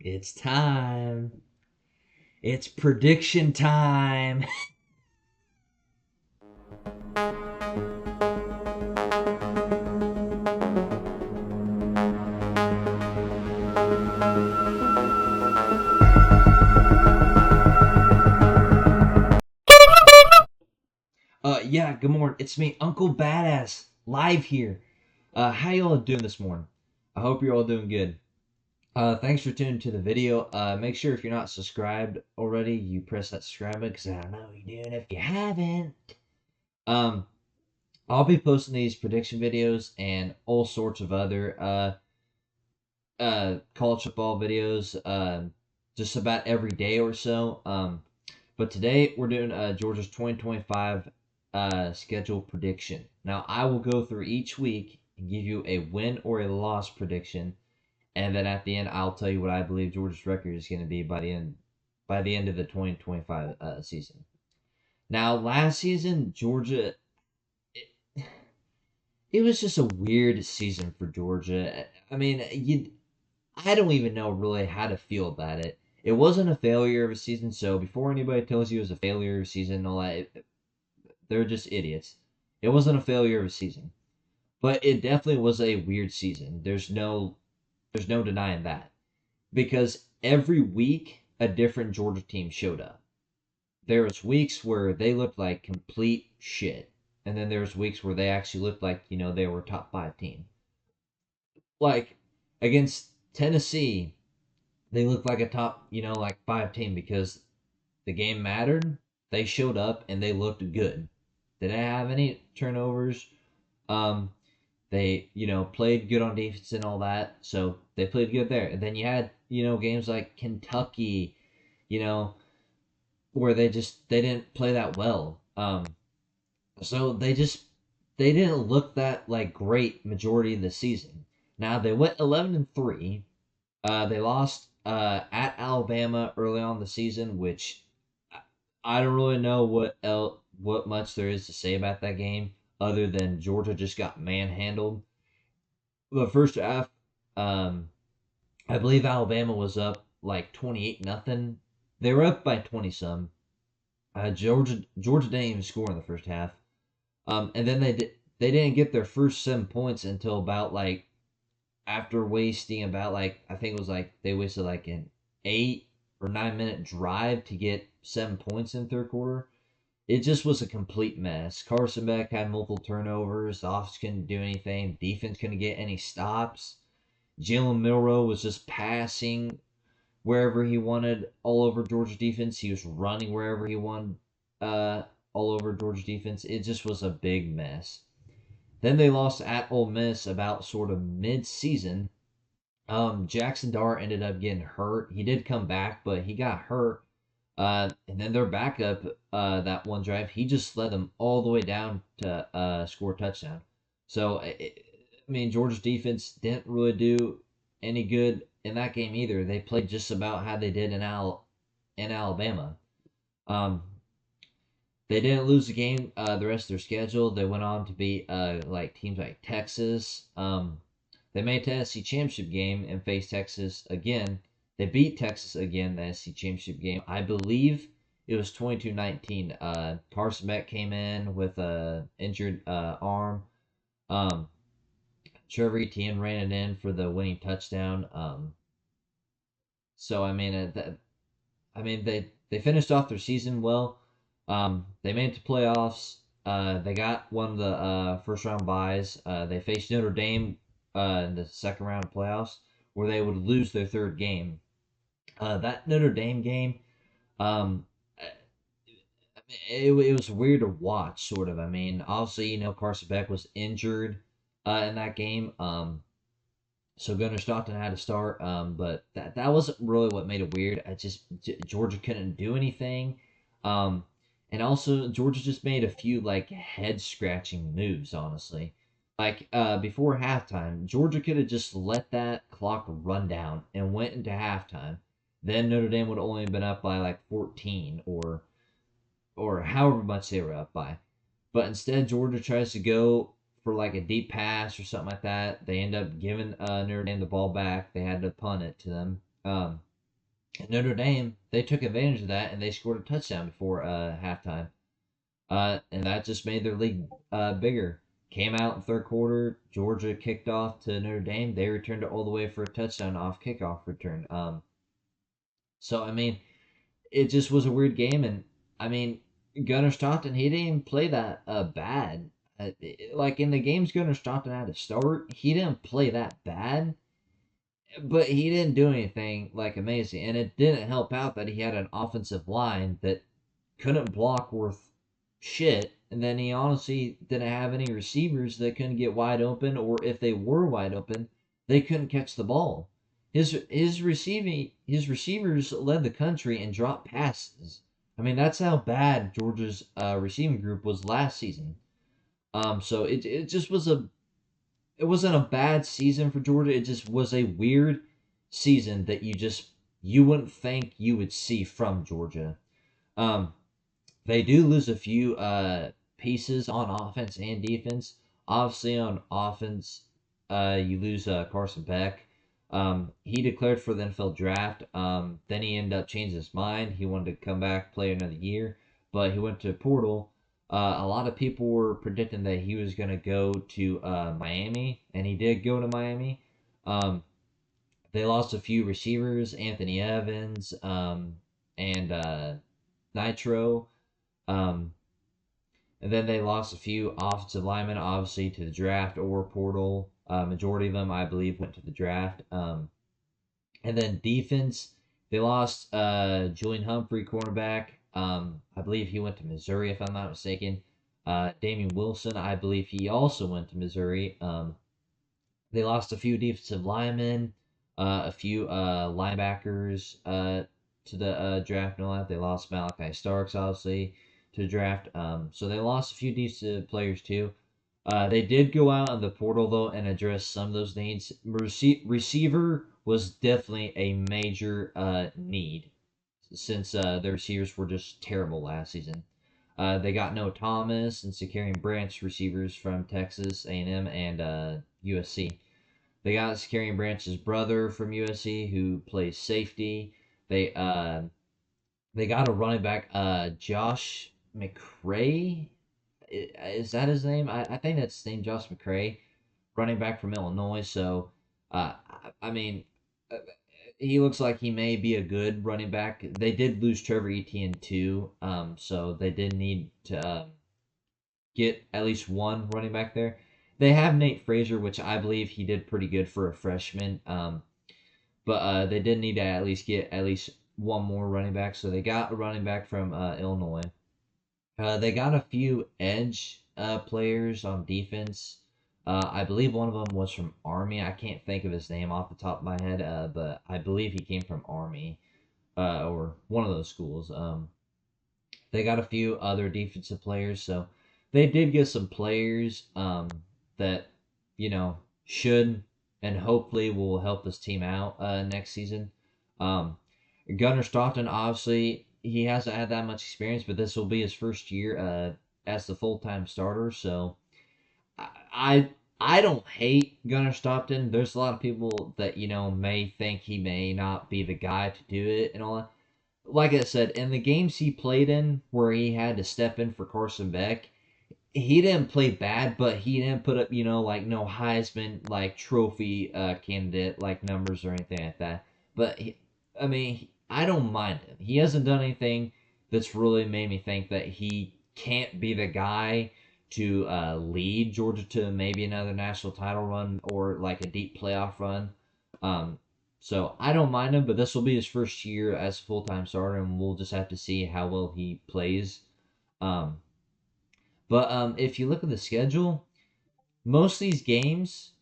It's time. It's prediction time. Yeah, good morning. It's me, Uncle Badass, live here. How y'all doing this morning? I hope you're all doing good. Thanks for tuning to the video. Make sure if you're not subscribed already, you press that subscribe button because I don't know what you're doing if you haven't. Um, I'll be posting these prediction videos and all sorts of other college football videos just about every day or so. But today we're doing Georgia's 2025 schedule prediction. Now I will go through each week and give you a win or a loss prediction, and then at the end I'll tell you what I believe Georgia's record is going to be by the end of the 2025 season. Now last season Georgia, it was just a weird season for Georgia. I mean, I don't even know really how to feel about it. It wasn't a failure of a season, so before anybody tells you it was a failure of a season and all that, they're just idiots. It wasn't a failure of a season, but it definitely was a weird season. There's no denying that, because every week a different Georgia team showed up. There was weeks where they looked like complete shit, and then there was weeks where they actually looked like they were a top five team. Like against Tennessee, they looked like a top like five team because the game mattered. They showed up and they looked good. They didn't have any turnovers. Um, they played good on defense and all that, so they played good there. And then you had games like Kentucky, you know, where they didn't play that well. So they didn't look that like great majority of the season. Now they went 11-3. They lost at Alabama early on in the season, which I don't really know what much there is to say about that game other than Georgia just got manhandled. The first half, um, I believe Alabama was up like 28-0. They were up by 20 some. Georgia didn't even score in the first half. And then they didn't get their first 7 points until about like after wasting about like I think it was like they wasted like an 8 or 9 minute drive to get 7 points in the third quarter. It just was a complete mess. Carson Beck had multiple turnovers. The offense couldn't do anything. Defense couldn't get any stops. Jalen Milroe was just passing wherever he wanted all over Georgia defense. He was running wherever he wanted all over Georgia defense. It just was a big mess. Then they lost at Ole Miss about sort of mid-season. Jackson Dart ended up getting hurt. He did come back, but he got hurt. And then their backup, that one drive, he just led them all the way down to score a touchdown. So, I mean, Georgia's defense didn't really do any good in that game either. They played just about how they did in Alabama. Um, they didn't lose the game the rest of their schedule. They went on to beat like teams like Texas. They made the SEC championship game and faced Texas again. They beat Texas again the SEC championship game. I believe it was 22-19. Carson Beck came in with a injured arm. Um, Trevor Etienne ran it in for the winning touchdown. So I mean, they finished off their season well. They made it to playoffs. They got one of the first round byes. They faced Notre Dame in the second round of playoffs, where they would lose their third game. That Notre Dame game, um, it was weird to watch, sort of. I mean, obviously, Carson Beck was injured in that game. So Gunnar Stockton had to start. But that wasn't really what made it weird. Georgia couldn't do anything. Um, and also Georgia just made a few like head scratching moves, honestly. Like before halftime, Georgia could have just let that clock run down and went into halftime. Then Notre Dame would have only been up by like 14 or however much they were up by. But instead, Georgia tries to go for like a deep pass or something like that. They end up giving Notre Dame the ball back. They had to punt it to them. And Notre Dame, they took advantage of that and they scored a touchdown before halftime. And that just made their league bigger. Came out in third quarter. Georgia kicked off to Notre Dame. They returned it all the way for a touchdown off kickoff return. So I mean, it just was a weird game, and I mean, Gunnar Stockton, he didn't even play that bad. Like in the games Gunnar Stockton had to start, he didn't play that bad, but he didn't do anything like amazing, and it didn't help out that he had an offensive line that couldn't block worth shit, and then he honestly didn't have any receivers that couldn't get wide open, or if they were wide open, they couldn't catch the ball. His receivers led the country in drop passes. I mean, that's how bad Georgia's receiving group was last season. So it just was a it wasn't a bad season for Georgia. It just was a weird season that you wouldn't think you would see from Georgia. Um, they do lose a few pieces on offense and defense. Obviously, on offense, you lose Carson Beck. He declared for the NFL draft. Then he ended up changing his mind. He wanted to come back, play another year, but he went to portal. A lot of people were predicting that he was going to go to Miami, and he did go to Miami. Um, they lost a few receivers, Anthony Evans, and Nitro. Um, and then they lost a few offensive linemen, obviously, to the draft or portal. Majority of them, I believe, went to the draft. And then defense, they lost Julian Humphrey, cornerback. I believe he went to Missouri, if I'm not mistaken. Damian Wilson, I believe he also went to Missouri. They lost a few defensive linemen, a few linebackers to the draft and all that. They lost Malachi Starks, obviously, to the draft. So they lost a few decent players, too. They did go out on the portal, though, and address some of those needs. Receiver was definitely a major need since the receivers were just terrible last season. They got No Thomas and Secarian Branch receivers from Texas A&M and USC. They got Secarian Branch's brother from USC who plays safety. They uh, they got a running back, Josh McCray. Is that his name? I think that's his name, Josh McCray, running back from Illinois. So, I mean, uh, he looks like he may be a good running back. They did lose Trevor Etienne too, so they did need to get at least one running back there. They have Nate Frazier, which I believe he did pretty good for a freshman. But they did need to at least get at least one more running back. So they got a running back from Illinois. They got a few edge players on defense. I believe one of them was from Army. I can't think of his name off the top of my head, but I believe he came from Army or one of those schools. They got a few other defensive players, so they did get some players that should and hopefully will help this team out next season. Um, Gunnar Stockton, obviously, he hasn't had that much experience, but this will be his first year as the full time starter. So I I don't hate Gunnar Stockton. There's a lot of people that may think he may not be the guy to do it and all that. Like I said, in the games he played in where he had to step in for Carson Beck, he didn't play bad, but he didn't put up, like no Heisman like trophy candidate like numbers or anything like that. But I mean, I don't mind him. He hasn't done anything that's really made me think that he can't be the guy to lead Georgia to maybe another national title run or like a deep playoff run. Um, so I don't mind him, but this will be his first year as a full time starter, and we'll just have to see how well he plays. Um, but if you look at the schedule, most of these games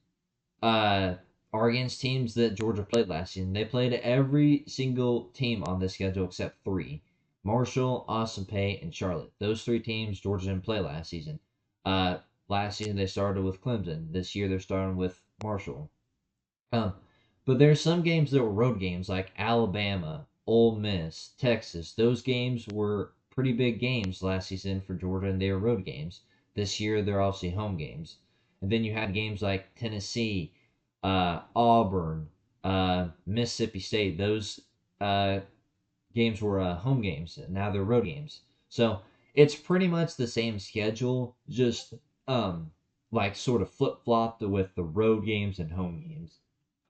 uh, are against teams that Georgia played last season. They played every single team on this schedule except three: Marshall, Austin Peay, and Charlotte. Those three teams Georgia didn't play last season. Uh, Last season they started with Clemson. This year they're starting with Marshall. Um, but there's some games that were road games like Alabama, Ole Miss, Texas. Those games were pretty big games last season for Georgia, and they were road games. This year they're obviously home games. And then you had games like Tennessee, Auburn, Mississippi State. Those games were home games. Now they're road games. So it's pretty much the same schedule, just um, like sort of flip flopped with the road games and home games.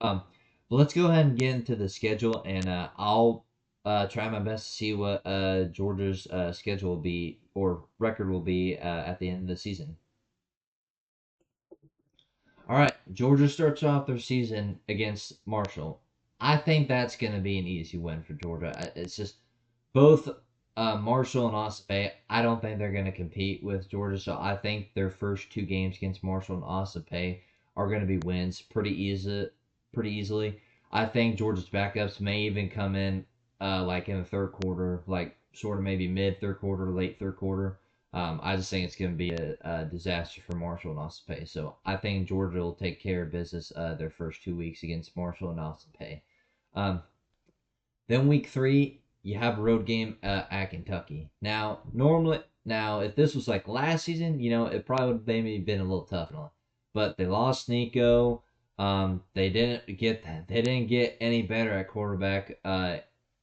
Um, but let's go ahead and get into the schedule, and I'll try my best to see what Georgia's schedule will be or record will be at the end of the season. All right, Georgia starts off their season against Marshall. I think that's going to be an easy win for Georgia. It's just both Marshall and Osape. I don't think they're going to compete with Georgia, so I think their first two games against Marshall and Osape are going to be wins pretty easily. I think Georgia's backups may even come in like in the third quarter, like sort of maybe mid third quarter, late third quarter. I just think it's going to be a disaster for Marshall and Osape. So I think Georgia will take care of business their first 2 weeks against Marshall and Osape. Um, then week three, you have a road game at Kentucky. Now if this was like last season, it probably would have maybe been a little tough and all. But they lost Nico. They didn't get any better at quarterback.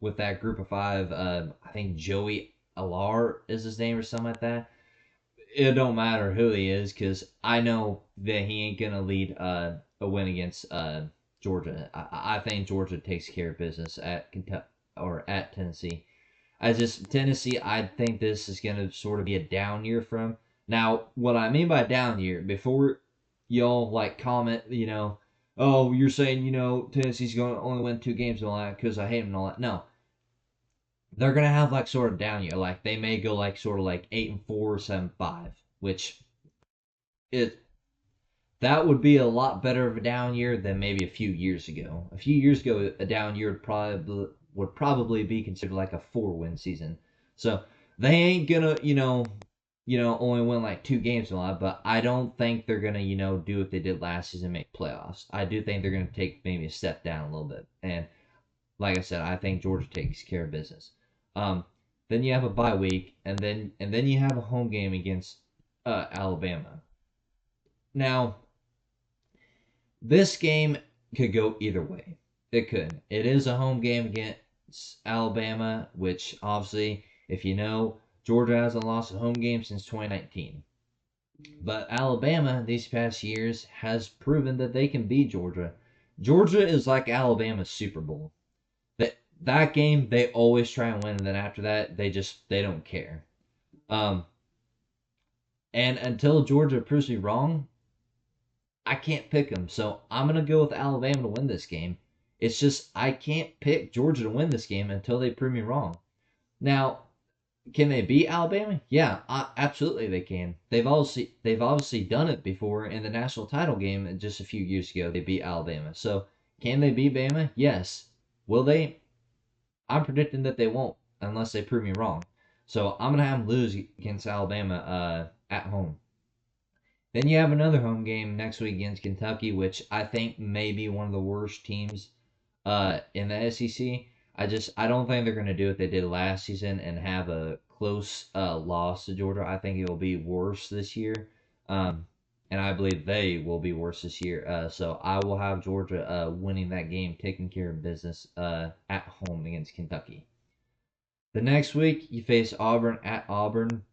With that group of five, I think Joey Alar is his name or something like that. It don't matter who he is because I know that he ain't gonna lead a win against Georgia. I think Georgia takes care of business at Kentucky or at Tennessee. I just Tennessee. I think this is gonna sort of be a down year for him. Now, what I mean by down year, before y'all like comment, oh, you're saying Tennessee's going to only win 2 games and all that because I hate them and all that. No, they're gonna have like sort of down year. Like they may go like sort of like 8-4, 7-5, which it that would be a lot better of a down year than maybe a few years ago. A few years ago, a down year would probably be considered like a 4-win season. So they ain't gonna only win like 2 games a lot, but I don't think they're gonna do what they did last season, make playoffs. I do think they're gonna take maybe a step down a little bit, and like I said, I think Georgia takes care of business. Um, then you have a bye week, and then you have a home game against Alabama. Now, this game could go either way. It could. It is a home game against Alabama, which obviously, if you know, Georgia hasn't lost a home game since 2019. But Alabama, these past years, has proven that they can beat Georgia. Georgia is like Alabama's Super Bowl. That game they always try and win, and then after that they don't care. Um, and until Georgia proves me wrong, I can't pick them. So I'm gonna go with Alabama to win this game. It's just I can't pick Georgia to win this game until they prove me wrong. Now, can they beat Alabama? Yeah, absolutely they can. They've obviously done it before in the national title game just a few years ago. They beat Alabama. So can they beat Bama? Yes. Will they? I'm predicting that they won't unless they prove me wrong. So I'm gonna have them lose against Alabama at home. Then you have another home game next week against Kentucky, which I think may be one of the worst teams in the SEC. I don't think they're gonna do what they did last season and have a close loss to Georgia. I think it will be worse this year. Um, and I believe they will be worse this year. So I will have Georgia winning that game, taking care of business at home against Kentucky. The next week, you face Auburn at Auburn.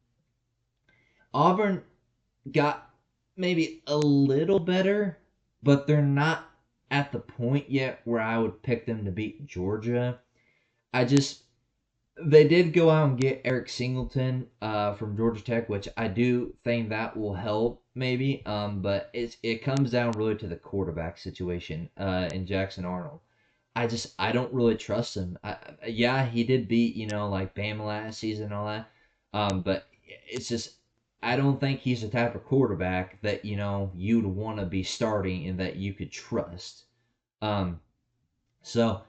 Auburn got maybe a little better, but they're not at the point yet where I would pick them to beat Georgia. I just they did go out and get Eric Singleton from Georgia Tech, which I do think that will help maybe. But it comes down really to the quarterback situation in Jackson Arnold. I don't really trust him. Yeah, he did beat like Bama last season and all that. But it's just I don't think he's the type of quarterback that you'd want to be starting and that you could trust. Um, so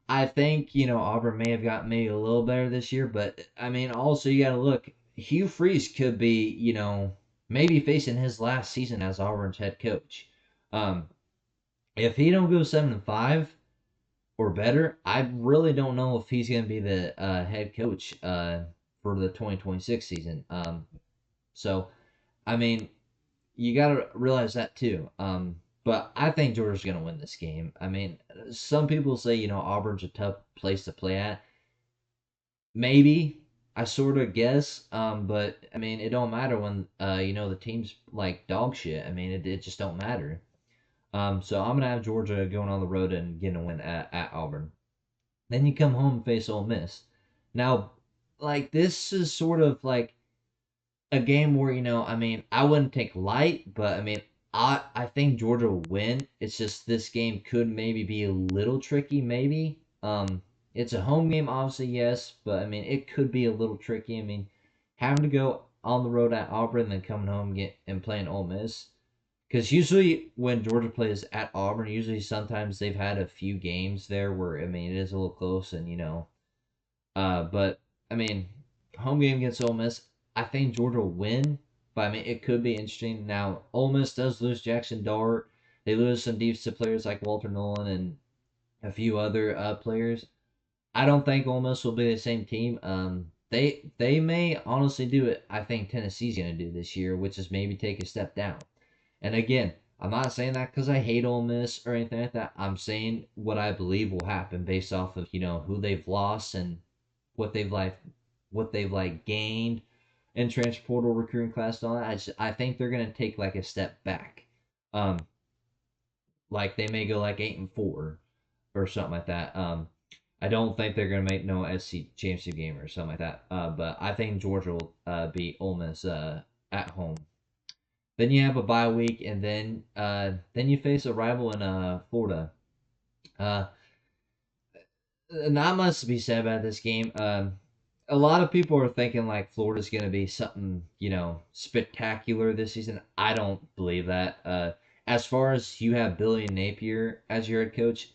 I think Auburn may have got maybe a little better this year, but I mean also you got to look. Hugh Freeze could be maybe facing his last season as Auburn's head coach. Um, if he don't go 7-5 or better, I really don't know if he's going to be the head coach for the 2026 season. So, I mean, you got to realize that too. but I think Georgia's going to win this game. I mean, some people say, Auburn's a tough place to play at. Maybe I sort of guess, but I mean, it don't matter when the team's like dog shit. I mean, it just don't matter. So I'm gonna have Georgia going on the road and getting a win at Auburn. Then you come home and face Ole Miss. Now, like this is sort of like a game where I mean, I wouldn't take light, but I mean, I think Georgia will win. It's just this game could maybe be a little tricky, maybe. It's a home game, obviously, yes, but I mean, it could be a little tricky. I mean, having to go on the road at Auburn and then coming home and playing Ole Miss. Because usually when Georgia plays at Auburn, usually sometimes they've had a few games there where I mean it is a little close and but I mean, home game against Ole Miss, I think Georgia will win, but I mean it could be interesting. Now Ole Miss does lose Jackson Dart. They lose some defensive players like Walter Nolan and a few other players. I don't think Ole Miss will be the same team. They may honestly do it. I think Tennessee's going to do this year, which is maybe take a step down. And again, I'm not saying that because I hate Ole Miss or anything like that. I'm saying what I believe will happen based off of who they've lost and what they've like gained in transfer portal recruiting class and all that. I think they're gonna take like a step back. Um, like they may go like 8-4 or something like that. I don't think they're gonna make no SC championship game or something like that. But I think Georgia will beat Ole Miss at home. Then you have a bye week, and then you face a rival in Florida. Uh, Not much to be said about this game. A lot of people are thinking like Florida's going to be something, spectacular this season. I don't believe that. As far as you have Billy Napier as your head coach,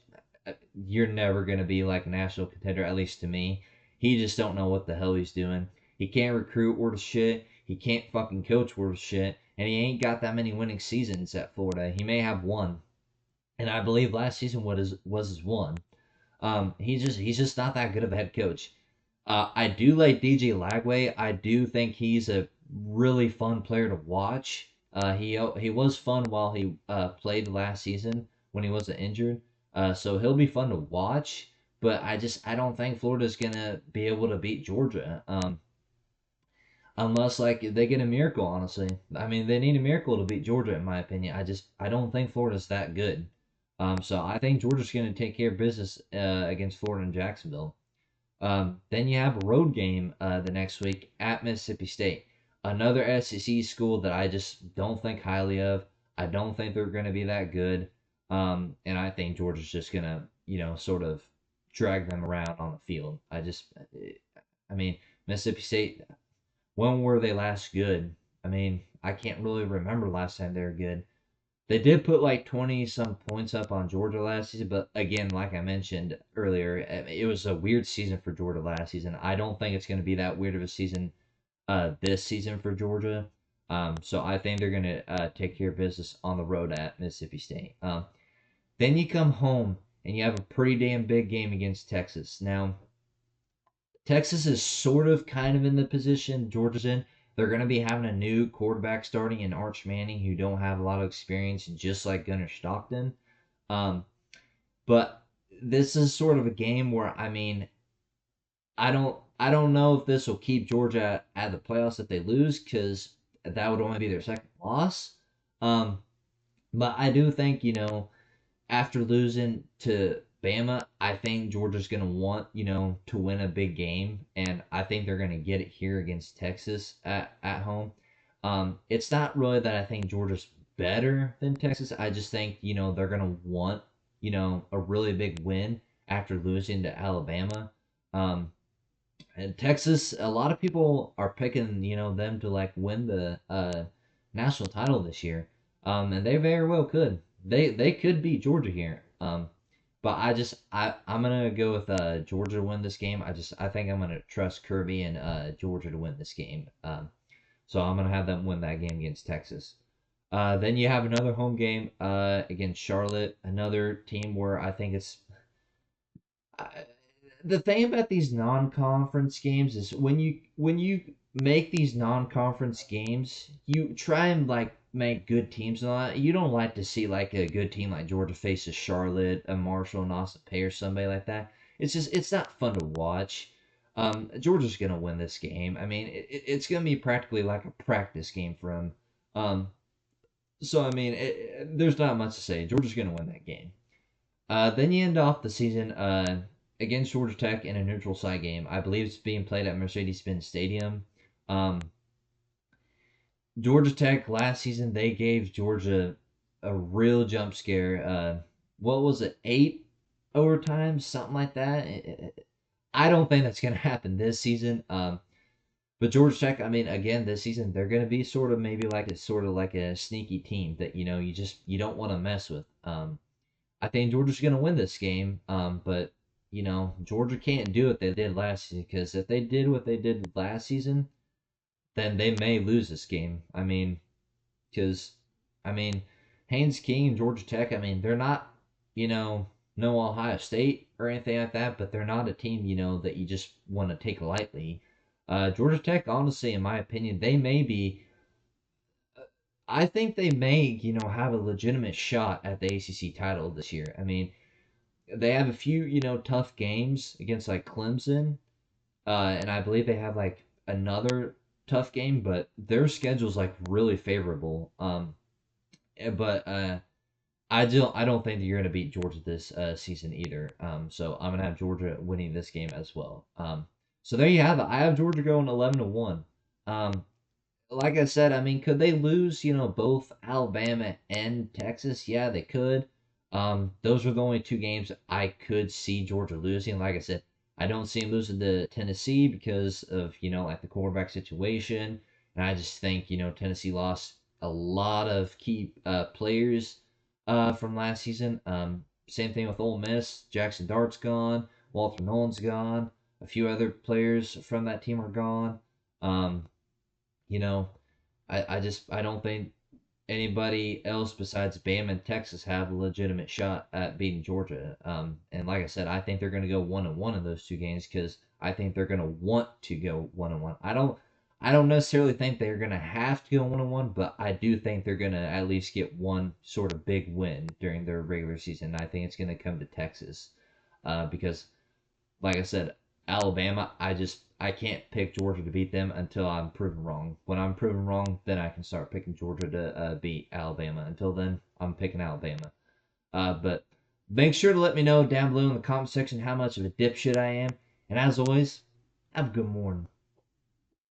you're never going to be like a national contender, at least to me. He just don't know what the hell he's doing. He can't recruit worth shit. He can't fucking coach worth shit. And he ain't got that many winning seasons at Florida. He may have one. And I believe last season was his one. He's just not that good of a head coach. I do like DJ Lagway. I do think he's a really fun player to watch. He was fun while he played last season when he wasn't injured. So he'll be fun to watch. But I don't think Florida's gonna be able to beat Georgia. Unless like they get a miracle. Honestly, I mean they need a miracle to beat Georgia in my opinion. I don't think Florida's that good. So I think Georgia's gonna take care of business against Florida and Jacksonville. Then you have a road game the next week at Mississippi State, another SEC school that I just don't think highly of. I don't think they're going to be that good, and I think Georgia's just going to, sort of drag them around on the field. I mean, Mississippi State. When were they last good? I mean, I can't really remember last time they were good. They did put like 20 some points up on Georgia last season, but again, like I mentioned earlier, it was a weird season for Georgia last season. I don't think it's going to be that weird of a season this season for Georgia. So I think they're going to take care of business on the road at Mississippi State. Then you come home and you have a pretty damn big game against Texas. Now, Texas is sort of kind of in the position Georgia's in. They're going to be having a new quarterback starting in Arch Manning, who don't have a lot of experience, just like Gunnar Stockton. Um, but this is sort of a game where I mean, I don't know if this will keep Georgia at the playoffs if they lose, because that would only be their second loss. Um, but I do think after losing to Bama, I think Georgia's going to want, to win a big game, and I think they're going to get it here against Texas at home. It's not really that I think Georgia's better than Texas. I just think, they're going to want, a really big win after losing to Alabama. Um, and Texas, a lot of people are picking, them to like win the national title this year. And they very well could. They could beat Georgia here. But I'm gonna go with Georgia to win this game. I think I'm gonna trust Kirby and Georgia to win this game. So I'm gonna have them win that game against Texas. Then you have another home game against Charlotte, another team where I think it's the thing about these non-conference games is when you make these non-conference games, you try and like make good teams and all that. You don't like to see like a good team like Georgia faces Charlotte, a Marshall, and Austin Pay or somebody like that. It's not fun to watch. Georgia's gonna win this game. I mean, it's gonna be practically like a practice game for them. Um, so I mean, there's not much to say. Georgia's gonna win that game. Then you end off the season against Georgia Tech in a neutral site game. I believe it's being played at Mercedes-Benz Stadium. Um, Georgia Tech last season they gave Georgia a real jump scare. What was it, 8 overtimes, something like that? I don't think that's gonna happen this season. But Georgia Tech, I mean, again, this season they're gonna be sort of maybe like a sort of like a sneaky team that you don't want to mess with. I think Georgia's gonna win this game. But Georgia can't do what they did last season because if they did what they did last season, then they may lose this game. I mean, because I mean, Haynes King and Georgia Tech. I mean, they're not no Ohio State or anything like that, but they're not a team that you just want to take lightly. Georgia Tech, honestly, in my opinion, they may be. I think they may have a legitimate shot at the ACC title this year. I mean, they have a few tough games against like Clemson, and I believe they have like another tough game, but their schedule's like really favorable. But I don't think that you're gonna beat Georgia this season either. So I'm gonna have Georgia winning this game as well. So there you have it. I have Georgia going 11-1. Um, like I said, I mean, could they lose, both Alabama and Texas? Yeah, they could. Those were the only two games I could see Georgia losing. Like I said, I don't see them losing to Tennessee because of, like the quarterback situation. And I just think, Tennessee lost a lot of key players from last season. Same thing with Ole Miss. Jackson Dart's gone. Walter Nolan's gone. A few other players from that team are gone. Um, you know, I don't think anybody else besides Bama and Texas have a legitimate shot at beating Georgia. And like I said, I think they're going to go 1-1 in those two games because I think they're going to want to go 1-1. I don't necessarily think they're going to have to go 1-1, but I do think they're going to at least get one sort of big win during their regular season. I think it's going to come to Texas because like I said, Alabama, I can't pick Georgia to beat them until I'm proven wrong. When I'm proven wrong, then I can start picking Georgia to beat Alabama. Until then, I'm picking Alabama. But make sure to let me know down below in the comment section how much of a dipshit I am. And as always, have a good morning.